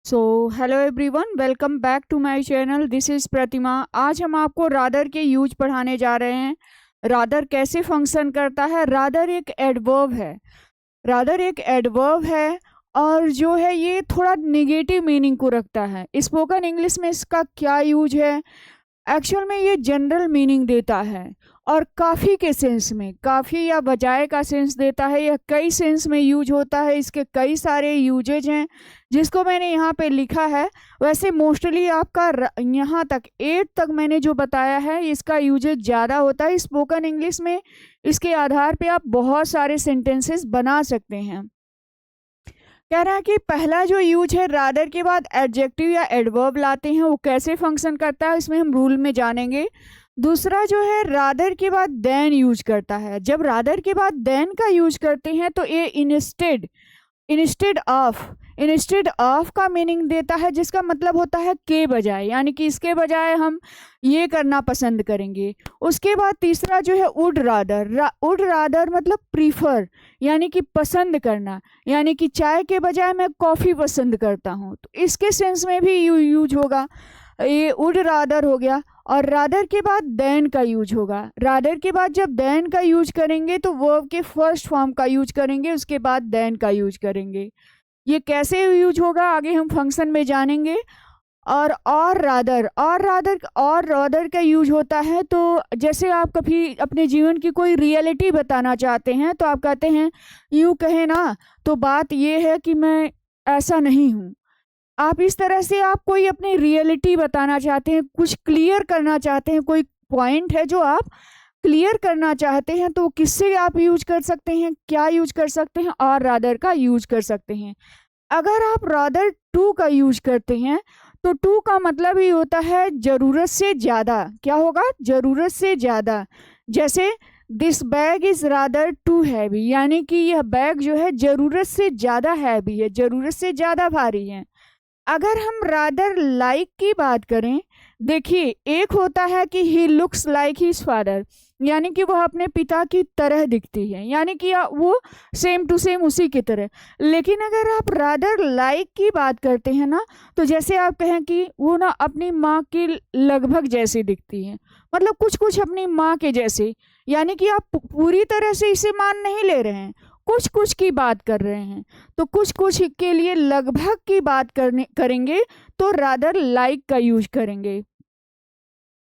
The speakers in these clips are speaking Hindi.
So hello everyone, welcome back to my channel. This is Pratima. आज हम आपको रादर के यूज पढ़ाने जा रहे हैं। रादर कैसे फंक्शन करता है। रादर एक एडवर्ब है। रादर एक एडवर्ब है और जो है ये थोड़ा नेगेटिव मीनिंग को रखता है। स्पोकन इंग्लिश में इसका क्या यूज है, एक्चुअल में ये जनरल मीनिंग देता है और काफ़ी के सेंस में, काफ़ी या बजाय का सेंस देता है। यह कई सेंस में यूज होता है। इसके कई सारे यूजेज हैं जिसको मैंने यहाँ पे लिखा है। वैसे मोस्टली आपका यहाँ तक 8 तक मैंने जो बताया है इसका यूजेज ज़्यादा होता है स्पोकन इंग्लिश में। इसके आधार पे आप बहुत सारे सेंटेंसेस बना सकते हैं। कह रहा है कि पहला जो यूज है रादर के बाद एडजेक्टिव या एडवर्ब लाते हैं, वो कैसे फंक्शन करता है इसमें हम रूल में जानेंगे। दूसरा जो है रादर के बाद देन यूज करता है। जब रादर के बाद देन का यूज करते हैं तो ये इंस्टेड ऑफ का मीनिंग देता है, जिसका मतलब होता है के बजाय, यानी कि इसके बजाय हम ये करना पसंद करेंगे। उसके बाद तीसरा जो है वुड रादर मतलब प्रीफर, यानी कि पसंद करना, यानी कि चाय के बजाय मैं कॉफ़ी पसंद करता हूँ, तो इसके सेंस में भी यूज होगा। ये वुड रादर हो गया। और रादर के बाद देन का यूज होगा। रादर के बाद जब देन का यूज करेंगे तो वर्ब के फर्स्ट फॉर्म का यूज करेंगे, उसके बाद देन का यूज करेंगे। ये कैसे यूज होगा आगे हम फंक्शन में जानेंगे। और रादर का यूज होता है तो जैसे आप कभी अपने जीवन की कोई रियलिटी बताना चाहते हैं तो आप कहते हैं यूँ कहे ना, तो बात ये है कि मैं ऐसा नहीं हूँ। आप इस तरह से आप कोई अपनी रियलिटी बताना चाहते हैं, कुछ क्लियर करना चाहते हैं, कोई पॉइंट है जो आप क्लियर करना चाहते हैं, तो किससे आप यूज कर सकते हैं, क्या यूज कर सकते हैं, और रादर का यूज कर सकते हैं। अगर आप रादर टू का यूज करते हैं तो टू का मतलब ही होता है ज़रूरत से ज़्यादा। क्या होगा? ज़रूरत से ज़्यादा। जैसे this bag is rather too heavy, यानी कि यह बैग जो है ज़रूरत से ज़्यादा हैवी है, ज़रूरत से ज़्यादा भारी है। अगर हम रादर लाइक की बात करें, देखिए एक होता है कि he looks like his father, यानी कि वह अपने पिता की तरह दिखती है, यानी कि वो सेम टू सेम उसी की तरह। लेकिन अगर आप रादर लाइक की बात करते हैं ना, तो जैसे आप कहें कि वो ना अपनी माँ की लगभग जैसी दिखती है, मतलब कुछ कुछ अपनी माँ के जैसे, यानी कि आप पूरी तरह से इसे मान नहीं ले रहे हैं, कुछ कुछ की बात कर रहे हैं। तो कुछ कुछ के लिए लगभग की बात करेंगे तो रादर लाइक का यूज करेंगे।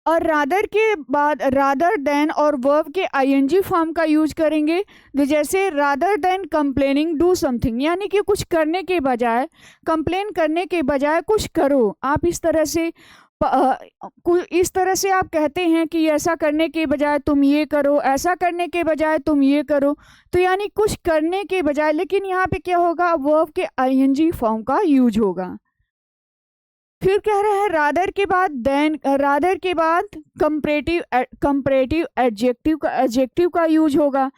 और रादर के बाद रादर देन और वर्ब के आईएनजी फॉर्म का यूज करेंगे। तो जैसे rather than complaining do something, यानी कि कुछ करने के बजाय, कंप्लेन करने के बजाय कुछ करो। आप इस तरह से आप कहते हैं कि ऐसा करने के बजाय तुम ये करो, ऐसा करने के बजाय तुम ये करो, तो यानी कुछ करने के बजाय। लेकिन यहाँ पे क्या होगा? वर्ब के आईएनजी फॉर्म का यूज होगा। फिर कह रहा है रादर के बाद कंपैरेटिव एडजेक्टिव का यूज होगा।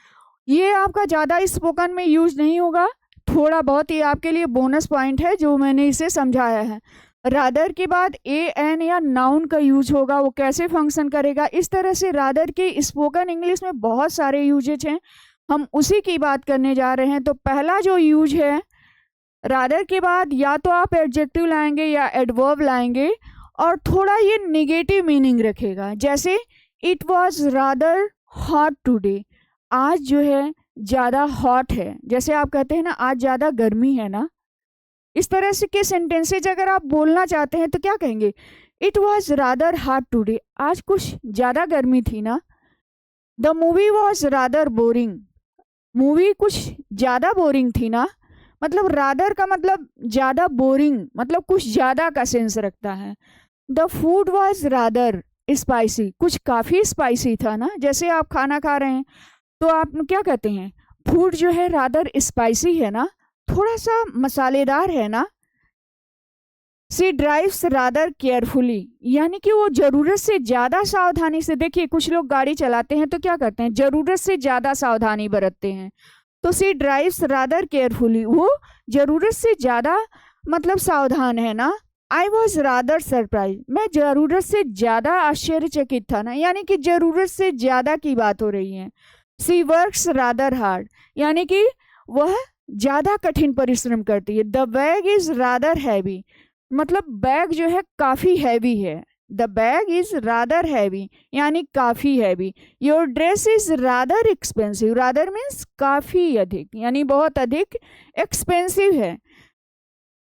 ये आपका ज़्यादा स्पोकन में यूज नहीं होगा, थोड़ा बहुत ये आपके लिए बोनस पॉइंट है जो मैंने इसे समझाया है। रादर के बाद एन या नाउन का यूज होगा। वो कैसे फंक्शन करेगा? इस तरह से रादर के स्पोकन इंग्लिश में बहुत सारे यूजेज हैं, हम उसी की बात करने जा रहे हैं। तो पहला जो यूज है रादर के बाद, या तो आप एडजेक्टिव लाएंगे या एडवर्ब लाएंगे और थोड़ा ये नेगेटिव मीनिंग रखेगा। जैसे it was rather hot today, आज जो है ज़्यादा हॉट है। जैसे आप कहते हैं ना आज ज़्यादा गर्मी है ना, इस तरह से के सेंटेंसेज अगर आप बोलना चाहते हैं तो क्या कहेंगे? It was rather hot today, आज कुछ ज़्यादा गर्मी थी ना। The movie was rather boring, movie कुछ ज़्यादा बोरिंग थी ना। मतलब रादर का मतलब ज़्यादा, बोरिंग मतलब कुछ ज़्यादा का सेंस रखता है। The food was rather spicy, कुछ काफ़ी स्पाइसी था ना। जैसे आप खाना खा रहे हैं तो आप क्या कहते हैं? फूड जो है रादर स्पाइसी है ना, थोड़ा सा मसालेदार है ना। सी ड्राइव्स रादर केयरफुली, यानी कि वो ज़रूरत से ज़्यादा सावधानी से। देखिए कुछ लोग गाड़ी चलाते हैं तो क्या करते हैं? ज़रूरत से ज़्यादा सावधानी बरतते हैं। तो सी ड्राइव्स रादर केयरफुली, वो ज़रूरत से ज़्यादा मतलब सावधान है ना। आई वॉज रादर सरप्राइज, मैं ज़रूरत से ज़्यादा आश्चर्यचकित था ना, यानी कि ज़रूरत से ज़्यादा की बात हो रही है। सी वर्क्स रादर हार्ड, यानी कि वह ज़्यादा कठिन परिश्रम करती है। The bag is rather heavy, मतलब बैग जो है काफ़ी हैवी है। The bag is rather heavy यानी काफ़ी heavy. Your dress is rather expensive, rather means काफ़ी अधिक यानी बहुत अधिक, एक्सपेंसिव है,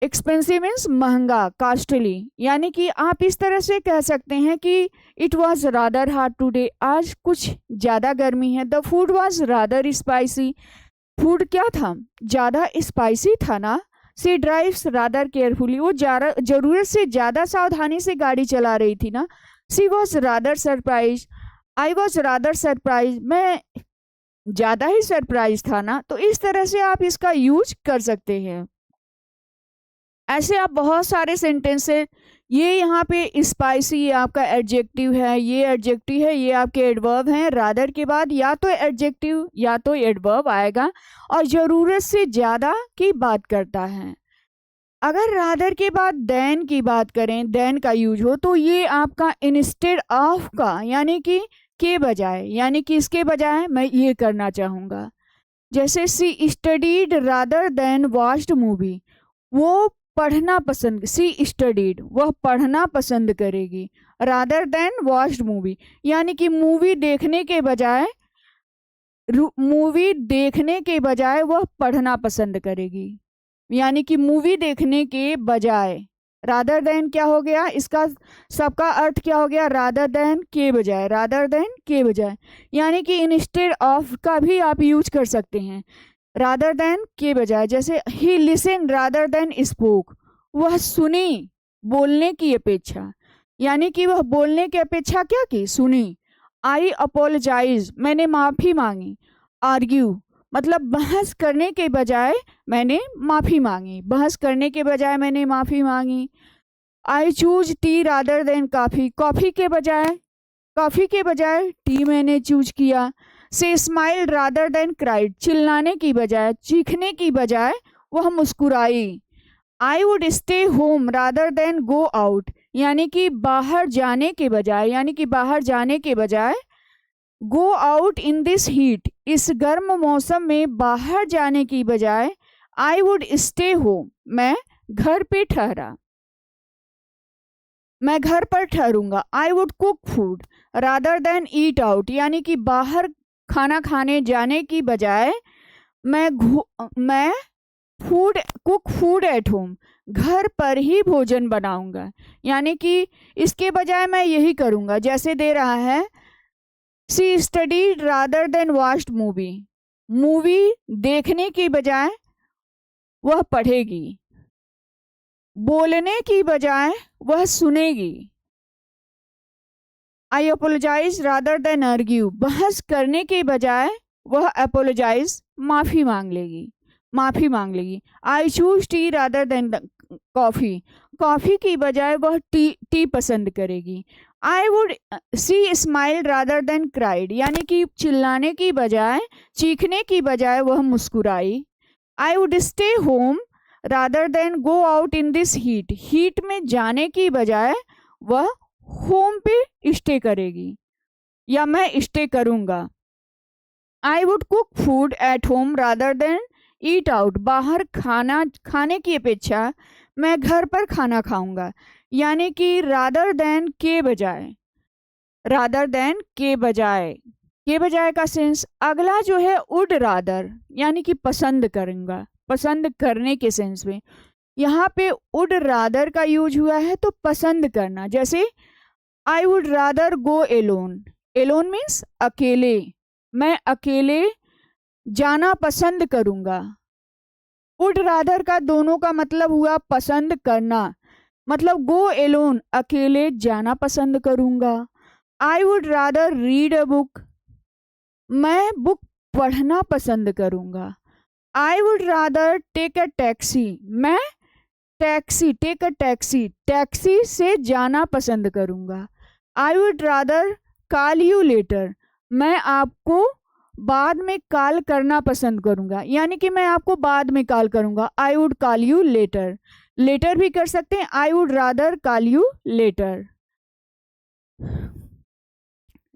एक्सपेंसिव मीन्स महंगा, कॉस्टली। यानी कि आप इस तरह से कह सकते हैं कि it was rather hot today, आज कुछ ज़्यादा गर्मी है। The food was rather spicy, food क्या था, ज़्यादा स्पाइसी था ना। सी ड्राइव्स रादर केयरफुली, वो ज़रूरत से ज़्यादा सावधानी से गाड़ी चला रही थी ना। She was rather surprise, I was rather surprise, मैं ज़्यादा ही सरप्राइज था ना। तो इस तरह से आप इसका यूज कर सकते हैं। ऐसे आप बहुत सारे सेंटेंस है। ये यहाँ पे स्पाइसी ये आपका एडजेक्टिव है, ये एडजेक्टिव है, ये आपके एडवर्ब हैं। रादर के बाद या तो एडजेक्टिव या तो एडवर्ब आएगा और ज़रूरत से ज़्यादा की बात करता है। अगर रादर के बाद देन की बात करें, देन का यूज हो, तो ये आपका इंस्टेड ऑफ का यानी कि के बजाय, यानी कि इसके बजाय मैं ये करना चाहूँगा। जैसे she studied rather than watched movie, वो पढ़ना पसंद, सी स्टडीड वह पढ़ना पसंद करेगी, रादर देन वॉच्ड मूवी यानी कि मूवी देखने के बजाय वह पढ़ना पसंद करेगी। यानी कि मूवी देखने के बजाय, रादर देन क्या हो गया, इसका सबका अर्थ क्या हो गया, रादर देन के बजाय, रादर देन के बजाय। यानी कि इंस्टेड ऑफ का भी आप यूज कर सकते हैं रादर देन के बजाय। जैसे ही लिसन रादर देन स्पोक, वह सुनी बोलने की अपेक्षा, यानी कि वह बोलने की अपेक्षा क्या की, सुनी। आई अपोलोजाइज, मैंने माफ़ी मांगी। आर्ग्यू मतलब बहस करने के बजाय मैंने माफ़ी मांगी, बहस करने के बजाय मैंने माफ़ी मांगी। आई choose tea rather than coffee, coffee के बजाय टी मैंने चूज किया। से स्माइल रादर देन क्राइड, चिल्लाने की बजाय, चीखने की बजाय वह मुस्कुराई। I would stay home rather than go out, यानी कि बाहर जाने के बजाय, go out in this heat, इस गर्म मौसम में बाहर जाने की बजाय आई वुड स्टे होम, मैं घर पर ठहरूंगा। I would cook food rather than eat out, यानी कि बाहर खाना खाने जाने की बजाय मैं कुक फूड एट होम, घर पर ही भोजन बनाऊंगा। यानी कि इसके बजाय मैं यही करूंगा। जैसे दे रहा है she studied rather than watched movie, movie देखने की बजाय वह पढ़ेगी, बोलने की बजाय वह सुनेगी। I apologize rather than argue, बहस करने के बजाय वह अपोलोजाइज माफ़ी मांग लेगी। I choose tea rather than coffee, coffee की बजाय वह टी पसंद करेगी। I would she smile rather than cried, यानी कि चिल्लाने की बजाय, चीखने की बजाय वह मुस्कुराई। I would stay home rather than go out in this heat, heat में जाने की बजाय वह होम पे स्टे करेगी या मैं स्टे करूँगा। I would cook food at home rather than eat out, बाहर खाने की अपेक्षा मैं घर पर खाना खाऊंगा। यानी कि रादर देन के बजाय का सेंस। अगला जो है वुड रादर, यानी कि पसंद करूंगा, पसंद करने के सेंस में। यहाँ पे वुड रादर का यूज हुआ है तो पसंद करना। जैसे I would rather go alone, alone means अकेले, मैं अकेले जाना पसंद करूंगा। वुड रादर का दोनों का मतलब हुआ पसंद करना, मतलब गो एलोन अकेले जाना पसंद करूंगा। I would rather read a book, मैं बुक पढ़ना पसंद करूंगा। I would rather take a taxi, मैं टैक्सी से जाना पसंद करूंगा। I would rather call you later, मैं आपको बाद में कॉल करना पसंद करूंगा। यानी कि मैं आपको बाद में कॉल करूंगा। I would call you later, later भी कर सकते हैं। I would rather call you later.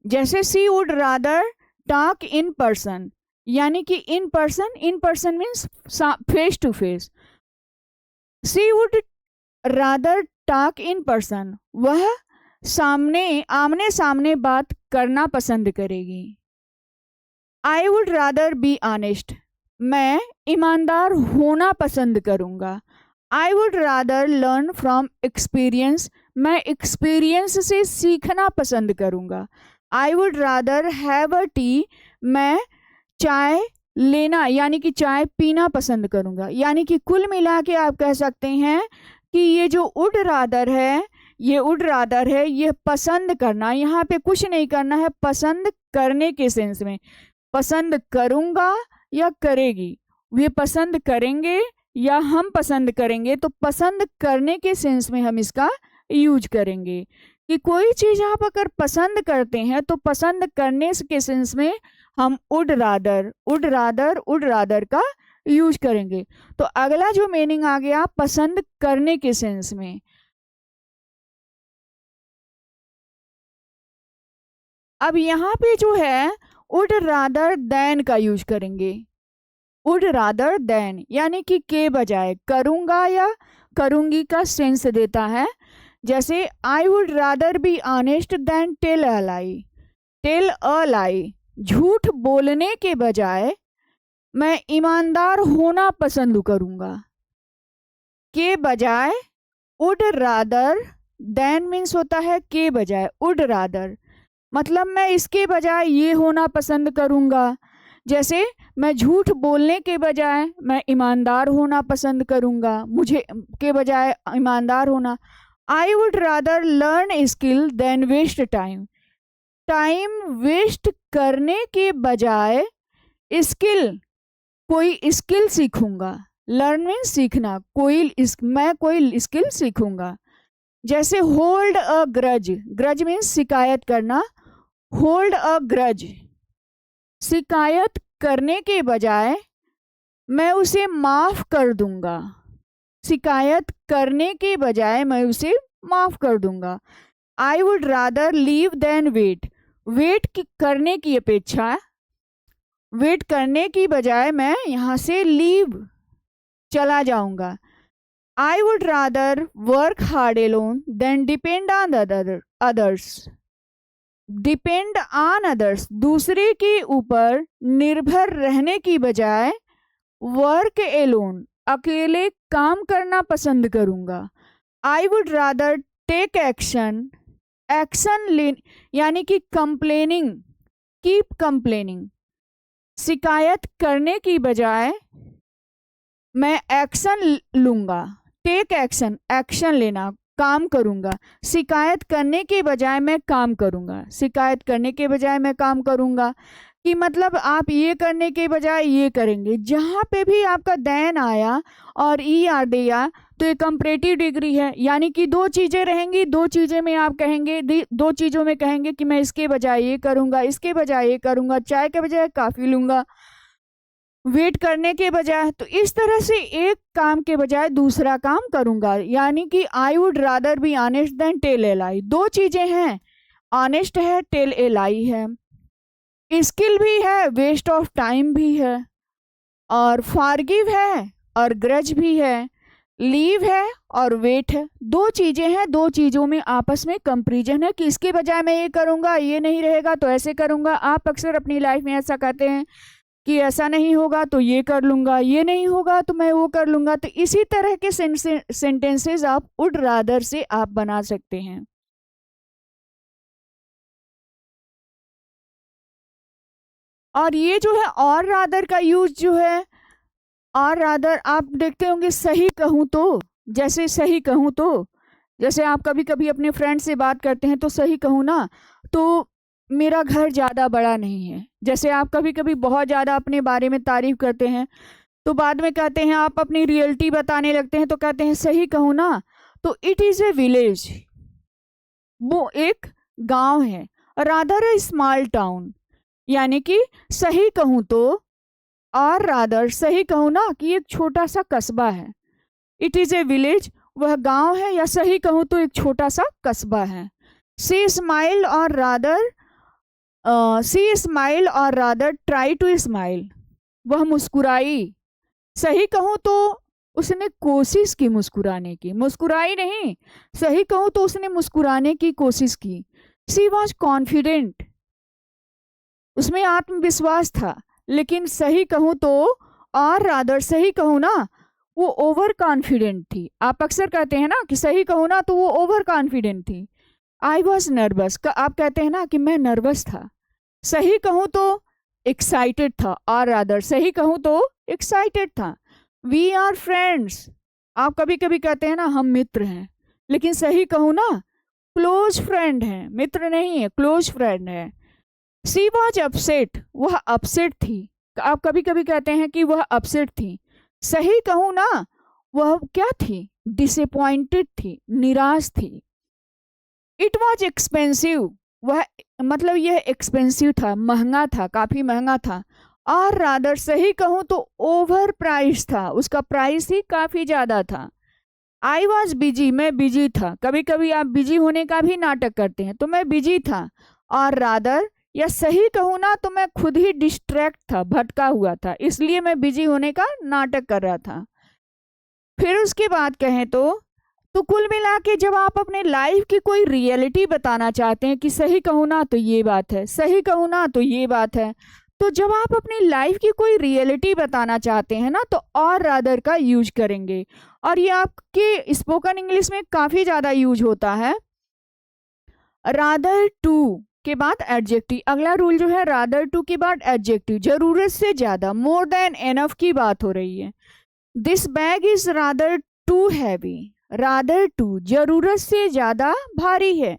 जैसे she would rather talk in person, यानी कि in person means face to face. She would rather talk in person, वह आमने सामने बात करना पसंद करेगी। I would rather be honest, मैं ईमानदार होना पसंद करूँगा। I would rather learn from experience, मैं एक्सपीरियंस से सीखना पसंद करूँगा। I would rather have a T, मैं चाय लेना यानी कि चाय पीना पसंद करूँगा। यानी कि कुल मिला के आप कह सकते हैं कि ये जो वुड रादर है, ये पसंद करना, यहाँ पे कुछ नहीं करना है, पसंद करने के सेंस में, पसंद करूँगा या करेगी, वे पसंद करेंगे या हम पसंद करेंगे, तो पसंद करने के सेंस में हम इसका यूज करेंगे कि कोई चीज़ आप अगर पसंद करते हैं तो पसंद करने के सेंस में हम वुड रादर का यूज करेंगे। तो अगला जो मीनिंग आ गया पसंद करने के सेंस में। अब यहाँ पे जो है वुड रादर देन का यूज करेंगे। वुड रादर देन यानी कि के बजाय करूँगा या करूँगी का सेंस देता है। जैसे I would rather be honest than tell a lie, tell a lie, झूठ बोलने के बजाय मैं ईमानदार होना पसंद करूँगा। के बजाय वुड रादर, देन मीन्स होता है के बजाय, वुड रादर मतलब मैं इसके बजाय ये होना पसंद करूँगा। जैसे मैं झूठ बोलने के बजाय मैं ईमानदार होना पसंद करूँगा, मुझे के बजाय ईमानदार होना। I would rather learn skill than waste time, time waste करने के बजाय स्किल, कोई स्किल सीखूंगा। लर्न मीन्स सीखना, मैं कोई स्किल सीखूंगा। जैसे hold a grudge, grudge means शिकायत करना, होल्ड अ ग्रज शिकायत करने के बजाय मैं उसे माफ कर दूंगा, शिकायत करने के बजाय मैं उसे माफ कर दूंगा। I would rather leave than wait, wait करने की अपेक्षा, वेट करने की बजाय मैं यहाँ से लीव चला जाऊंगा। I would rather work hard alone than depend on others, depend on others दूसरे के ऊपर निर्भर रहने की बजाय वर्क एलोन अकेले काम करना पसंद करूँगा। I would rather take action, action ले यानी कि कंप्लेनिंग, कीप कंप्लेनिंग, शिकायत करने की बजाय मैं एक्शन लूँगा। टेक एक्शन, एक्शन लेना, काम करूँगा। शिकायत करने के बजाय मैं काम करूँगा, शिकायत करने के बजाय मैं काम करूँगा कि मतलब आप ये करने के बजाय ये करेंगे। जहाँ पे भी आपका देन आया और ई आर दिया तो ये कंपैरेटिव डिग्री है, यानी कि दो चीज़ें रहेंगी, दो चीज़ें में आप कहेंगे, दो चीज़ों में कहेंगे कि मैं इसके बजाय ये करूँगा, इसके बजाय ये करूँगा, चाय के बजाय कॉफ़ी लूँगा, वेट करने के बजाय। तो इस तरह से एक काम के बजाय दूसरा काम करूँगा। यानी कि I would rather be honest than tell a lie, दो चीज़ें हैं, ऑनेस्ट है, टेल ए लाई है, स्किल भी है, वेस्ट ऑफ टाइम भी है, और फॉरगिव है और ग्रज भी है, लीव है और वेट है। दो चीज़ें हैं, दो चीज़ों में आपस में कंपैरिजन है कि इसके बजाय मैं ये करूँगा, ये नहीं रहेगा तो ऐसे करूँगा। आप अक्सर अपनी लाइफ में ऐसा करते हैं कि ऐसा नहीं होगा तो ये कर लूँगा, ये नहीं होगा तो मैं वो कर लूँगा। तो इसी तरह के सेंटेंसेस आप वुड रादर से आप बना सकते हैं। और ये जो है और रादर का यूज जो है, और रादर आप देखते होंगे सही कहूँ तो, जैसे सही कहूँ तो, जैसे आप कभी कभी अपने फ्रेंड से बात करते हैं तो सही कहूँ ना, तो मेरा घर ज़्यादा बड़ा नहीं है। जैसे आप कभी कभी बहुत ज़्यादा अपने बारे में तारीफ करते हैं तो बाद में कहते हैं, आप अपनी रियलिटी बताने लगते हैं तो कहते हैं सही कहूँ ना, तो इट इज़ ए विलेज, वो एक गांव है। रादर ए स्मॉल टाउन, यानी कि सही कहूँ तो, और रादर सही कहूँ ना कि एक छोटा सा कस्बा है। इट इज़ ए विलेज, वह गांव है, या सही कहूँ तो एक छोटा सा कस्बा है। सी स्माइल और रादर ट्राई टू स्माइल, वह मुस्कुराई। सही कहूँ तो उसने कोशिश की मुस्कुराने की, मुस्कुराई नहीं, सही कहूँ तो उसने मुस्कुराने की कोशिश की। शी वॉज कॉन्फिडेंट, उसमें आत्मविश्वास था। लेकिन सही कहूँ तो, और रादर सही कहूँ ना, वो ओवर कॉन्फिडेंट थी। आप अक्सर कहते हैं ना कि सही कहूँ ना तो वो ओवर कॉन्फिडेंट थी। आई वॉज नर्वस, आप कहते हैं ना कि मैं नर्वस था। सही कहूँ तो एक्साइटेड था, और रादर सही कहूँ तो एक्साइटेड था। वी आर फ्रेंड्स, आप कभी कभी कहते हैं ना हम मित्र हैं, लेकिन सही कहूँ ना क्लोज फ्रेंड है, मित्र नहीं है, क्लोज फ्रेंड है। सी वॉज अपसेट, वह अपसेट थी। आप कभी कभी कहते हैं कि वह अपसेट थी। सही कहूँ ना वह क्या थी, डिसअपॉइंटेड थी, निराश थी। इट वॉज एक्सपेंसिव, वह मतलब यह एक्सपेंसिव था, महंगा था, काफी महंगा था। और रादर सही कहूँ तो ओवर प्राइस था, उसका प्राइस ही काफी ज्यादा था। आई वॉज बिजी, मैं बिजी था। कभी कभी आप बिजी होने का भी नाटक करते हैं, तो मैं बिजी था। और रादर या सही कहूँ ना तो मैं खुद ही डिस्ट्रैक्ट था, भटका हुआ था, इसलिए मैं बिजी होने का नाटक कर रहा था। फिर उसके बाद कहें तो कुल मिला के जब आप अपने लाइफ की कोई रियलिटी बताना चाहते हैं कि सही कहूँ ना तो ये बात है, सही कहूँ ना तो ये बात है, तो जब आप अपनी लाइफ की कोई रियलिटी बताना चाहते हैं ना तो और रादर का यूज करेंगे। और ये आपके स्पोकन इंग्लिश में काफी ज्यादा यूज होता है। रादर टू के बाद एडजेक्टिव, अगला रूल जो है रादर टू के बाद एडजेक्टिव, जरूरत से ज्यादा, मोर देन एनफ की बात हो रही है। This bag is rather too heavy, rather too जरूरत से ज्यादा भारी है।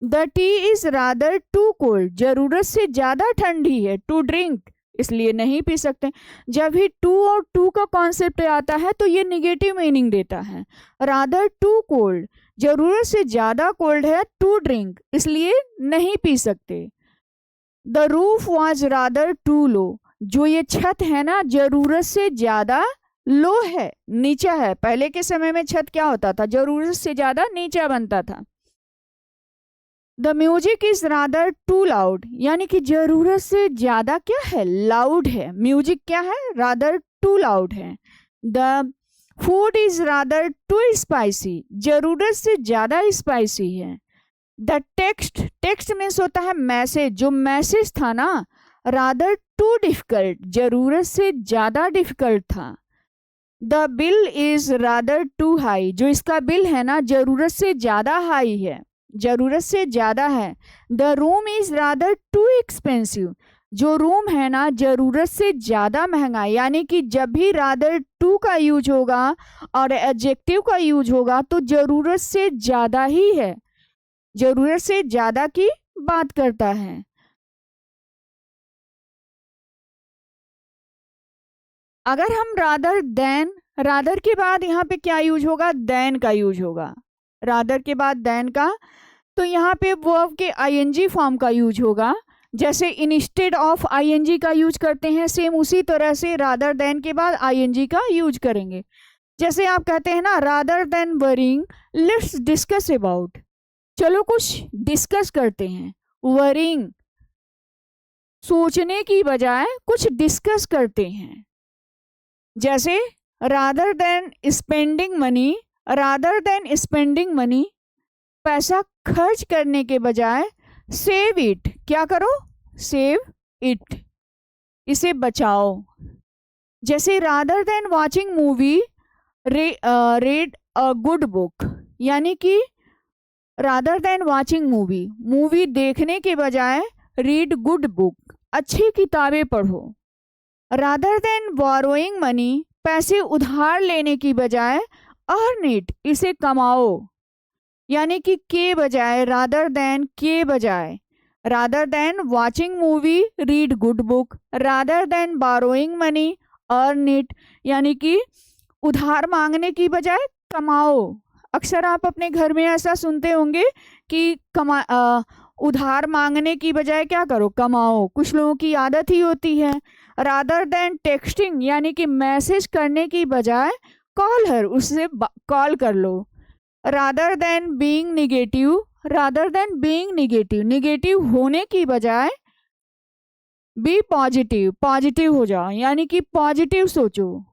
The tea is rather too cold, जरूरत से ज्यादा ठंडी है। टू ड्रिंक, इसलिए नहीं पी सकते। जब भी टू और टू का कॉन्सेप्ट आता है तो ये निगेटिव मीनिंग देता है। रादर टू कोल्ड, जरूरत से ज्यादा कोल्ड है। टू ड्रिंक, इसलिए नहीं पी सकते। The roof was rather too low, जो ये छत है ना जरूरत से ज्यादा लो है, नीचा है। पहले के समय में छत क्या होता था, जरूरत से ज्यादा नीचा बनता था। The music is rather too loud, यानी कि जरूरत से ज्यादा क्या है, लाउड है। म्यूजिक क्या है, रादर टू लाउड है। The food is rather too spicy, जरूरत से ज्यादा स्पाइसी है। द टेक्स्ट, टेक्स्ट मीन्स होता है मैसेज, जो मैसेज था ना रादर टू डिफिकल्ट, जरूरत से ज्यादा डिफिकल्ट था। The bill is rather too high, जो इसका बिल है ना जरूरत से ज्यादा हाई है, जरूरत से ज्यादा है। The room is rather too expensive, जो रूम है ना जरूरत से ज्यादा महंगा। यानी कि जब भी रादर टू का यूज होगा और एडजेक्टिव का यूज होगा तो जरूरत से ज्यादा ही है, जरूरत से ज्यादा की बात करता है। अगर हम रादर देन, रादर के बाद यहाँ पे क्या यूज होगा, देन का यूज होगा। रादर के बाद देन का, तो यहाँ पे वर्ब के आईएनजी फॉर्म का यूज होगा। जैसे इंस्टेड ऑफ आईएनजी का यूज करते हैं, सेम उसी तरह से रादर देन के बाद आईएनजी का यूज करेंगे। जैसे आप कहते हैं ना rather than worrying, let's discuss about, चलो कुछ डिस्कस करते हैं। वरिंग, सोचने की बजाय कुछ डिस्कस करते हैं। जैसे rather than spending money, rather than spending money, पैसा खर्च करने के बजाय सेव इट, क्या करो, सेव इट, इसे बचाओ। जैसे rather than watching movie red a good book, यानी कि rather than watching movie, movie देखने के बजाय रीड गुड बुक, अच्छी किताबें पढ़ो। रादर देन बोरोइंग मनी, पैसे उधार लेने की बजाय अर्न इट, इसे कमाओ। यानी कि के बजाय, रादर देन के बजाय, rather than watching movie read good book, rather than borrowing money earn it, यानी कि उधार मांगने की बजाय कमाओ। अक्सर आप अपने घर में ऐसा सुनते होंगे कि उधार मांगने की बजाय क्या करो, कमाओ। कुछ लोगों की आदत ही होती है। रादर देन टेक्सटिंग, यानी कि मैसेज करने की बजाय कॉल हर, उससे कॉल कर लो। Rather than being negative, rather than being negative, negative होने की बजाय बी पॉजिटिव, पॉजिटिव हो जाओ, यानी कि पॉजिटिव सोचो।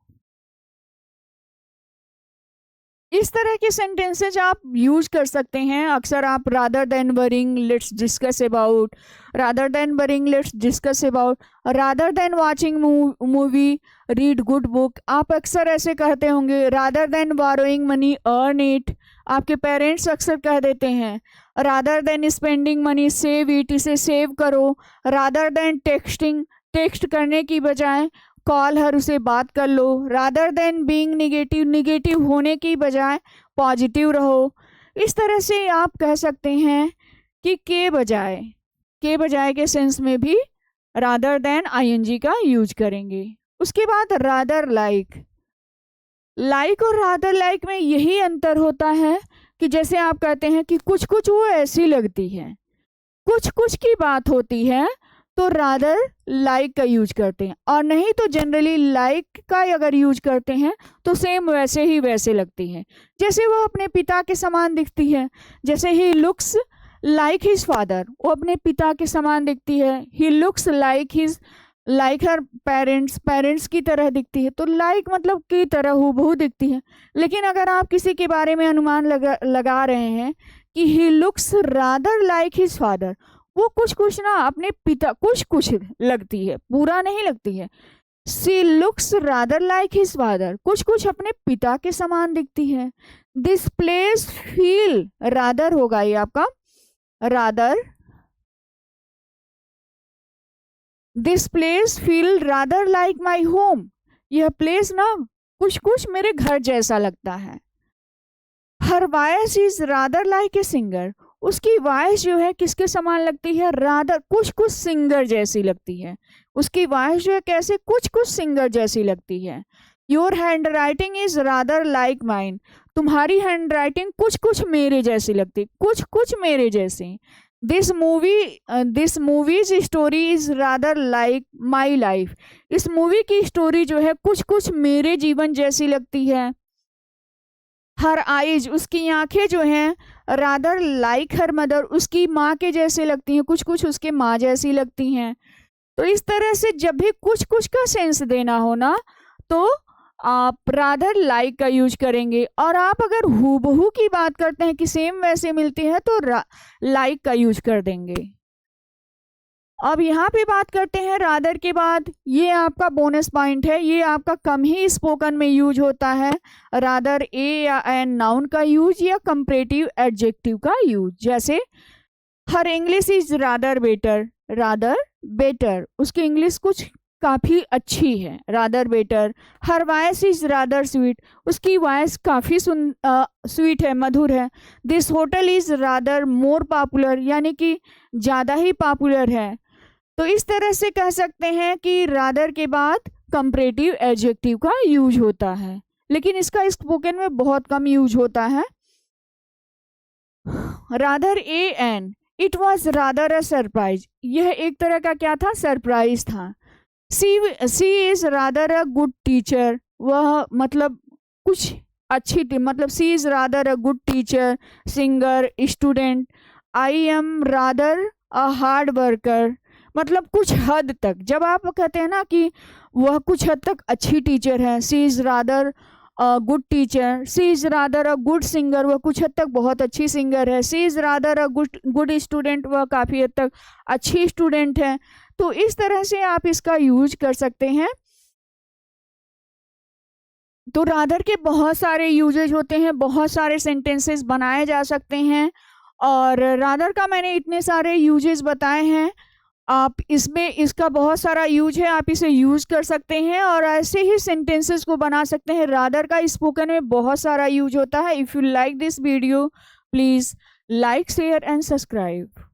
इस तरह के सेंटेंसेज आप यूज कर सकते हैं। अक्सर आप rather than worrying let's discuss about, rather than worrying let's discuss about, rather than watching movie read good book, आप अक्सर ऐसे कहते होंगे। Rather than borrowing money earn it, आपके पेरेंट्स अक्सर कह देते हैं। Rather than spending money save it, इसे सेव करो। रादर देन टेक्सटिंग, टेक्स्ट करने की बजाय कॉल हर, उसे बात कर लो। Rather than being negative, negative होने की बजाय पॉजिटिव रहो। इस तरह से आप कह सकते हैं कि के बजाय के सेंस में भी रादर देन आईएनजी का यूज करेंगे। उसके बाद रादर लाइक, लाइक और रादर लाइक में यही अंतर होता है कि जैसे आप कहते हैं कि कुछ कुछ वो ऐसी लगती है, कुछ कुछ की बात होती है तो रादर लाइक का यूज करते हैं, और नहीं तो जनरली लाइक का अगर यूज करते हैं तो सेम वैसे ही वैसे लगती है। जैसे वो अपने पिता के समान दिखती है, जैसे he looks like his father, वो अपने पिता के समान दिखती है। He looks like her parents, parents की तरह दिखती है। तो लाइक मतलब की तरह हूबहू दिखती है। लेकिन अगर आप किसी के बारे में अनुमान लगा रहे हैं कि he looks rather like his father, वो कुछ कुछ ना अपने पिता, कुछ कुछ लगती है, पूरा नहीं लगती है। She looks rather like his father, कुछ कुछ अपने पिता के समान दिखती है। दिस प्लेस फील, रादर होगा ये आपका rather, this place feel rather like my home, यह प्लेस ना कुछ कुछ मेरे घर जैसा लगता है। Her voice is rather like a singer, उसकी वॉइस जो है किसके समान लगती है? रादर, कुछ कुछ सिंगर जैसी लगती है। उसकी वॉइस जो है कैसे? कुछ कुछ सिंगर जैसी लगती है। Your hand writing is rather like mine, तुम्हारी हैंड राइटिंग कुछ कुछ मेरे जैसी लगती, कुछ कुछ मेरे जैसी। This movies story is rather like my life, इस मूवी की स्टोरी जो है कुछ कुछ मेरे जीवन जैसी लगती है। हर आइज, उसकी आंखें जो हैं रादर लाइक हर मदर, उसकी माँ के जैसे लगती हैं, कुछ कुछ उसके माँ जैसी लगती हैं। तो इस तरह से जब भी कुछ कुछ का सेंस देना हो ना, तो आप रादर लाइक का यूज करेंगे। और आप अगर हूबहू की बात करते हैं कि सेम वैसे मिलती है तो लाइक का यूज कर देंगे। अब यहाँ पे बात करते हैं रादर के बाद, ये आपका बोनस पॉइंट है, ये आपका कम ही स्पोकन में यूज होता है। रादर ए या एन नाउन का यूज या कंपैरेटिव एडजेक्टिव का यूज। जैसे हर English is rather better, rather better, उसकी इंग्लिश कुछ काफ़ी अच्छी है, rather better. Her voice is rather sweet, उसकी वॉइस काफ़ी स्वीट है, मधुर है। This hotel is rather more popular, यानी कि ज़्यादा ही पॉपुलर है। तो इस तरह से कह सकते हैं कि रादर के बाद कंपैरेटिव एडजेक्टिव का यूज होता है, लेकिन इसका स्पोकन में बहुत कम यूज होता है। Rather a an, it was rather a surprise, यह एक तरह का क्या था? सरप्राइज था। She is rather a good teacher, वह मतलब कुछ अच्छी थी, मतलब she is rather a good teacher, singer, student. I am rather a hard worker, मतलब कुछ हद तक, जब आप कहते हैं ना कि वह कुछ हद तक अच्छी टीचर है। She is rather a good teacher, she is rather a good singer, वह कुछ हद तक बहुत अच्छी सिंगर है। She is rather a good student, वह काफ़ी हद तक अच्छी स्टूडेंट है। तो इस तरह से आप इसका यूज कर सकते हैं। तो रादर के बहुत सारे यूजेज होते हैं, बहुत सारे सेंटेंसेस बनाए जा सकते हैं, और रादर का मैंने इतने सारे यूजेस बताए हैं। आप इसमें इसका बहुत सारा यूज है, आप इसे यूज कर सकते हैं और ऐसे ही सेंटेंसेस को बना सकते हैं। रादर का स्पोकन में बहुत सारा यूज होता है। If you like this video, please like, share and subscribe.